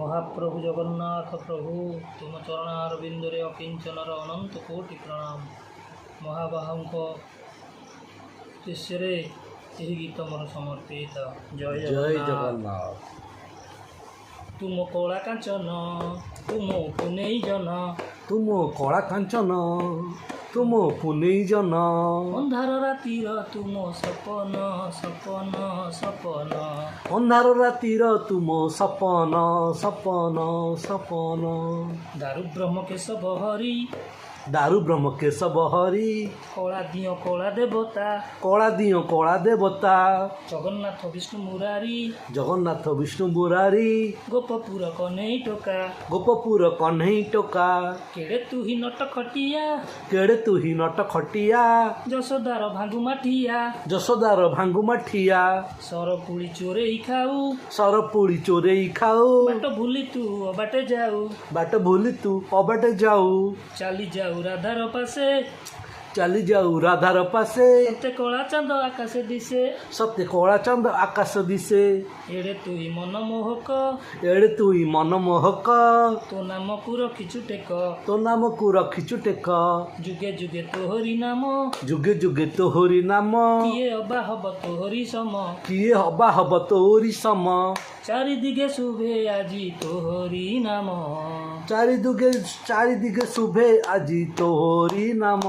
महाप्रभु जगन्नाथ प्रभु तुम चरणारविंदरे अकिंचनर अनंत कोटि प्रणाम। महाबाहुंको शिष्य गीत मोर समर्पित। जय जगन्नाथ। तुम कला कांचन तुम पुनेई जन, तुम कला कांचन तुम पुनेई जन, अंधार रातिर तुम सपन सपन सपन, अंधार रातिर तुम सपन सपन सपन, दारु ब्रह्म केशव हरि दारु ब्रह्म केशव हरि, कला दियो कला देवता, कला दियो कला देवता, जगन्नाथ विष्णु मुरारी, जगन्नाथ विष्णु मुरारी, गोपपुर कन्हई टोका, गोपपुर कन्हई टोका, केड़े तू ही नट खटिया, केड़े तू ही नट खटिया, যশোদার ভাঙ্গু মাঠিয়া, যশোদার ভাঙ্গু মাঠিয়া, সরপুলি চোরেই খাউ, सरपुड़ी चोरेई खाऊ, বাট ভুলি তু অবাটে যাও, बाट भूली तू अबाटे जाऊ, চালি যাও রাধার পাশে, चली जाऊ राधार पासे, সতে কলা চাঁদ আকাশে দিছে, सत्य कला चंद आकाश दिसे, এড়ে তুই মনমোহক, एड़े तू ही मनमोहक, তো নামকু রখিছু টেক, तो नाम को रखिचु टेक, যুগে যুগে তোহরি নাম, जुगे जुगे तोहरी नाम, কিয়ে অবা হব তোহরি সম, किए हबा हब तोरी सम, চারিদিকে শুভে আজি তোহরি নাম। चारि दिगे शुभे আজি तोहरी नाम।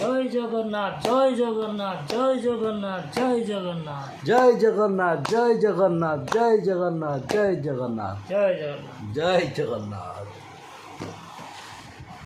জয় জগন্নাথ জয় জগন্নাথ জয় জগন্নাথ জয় জগন্নাথ जय जगन्नाथ जय जगन्नाथ जय जगन्नाथ जय जगन्नाथ জয় জগন্নাথ। जय जगन्नाथ।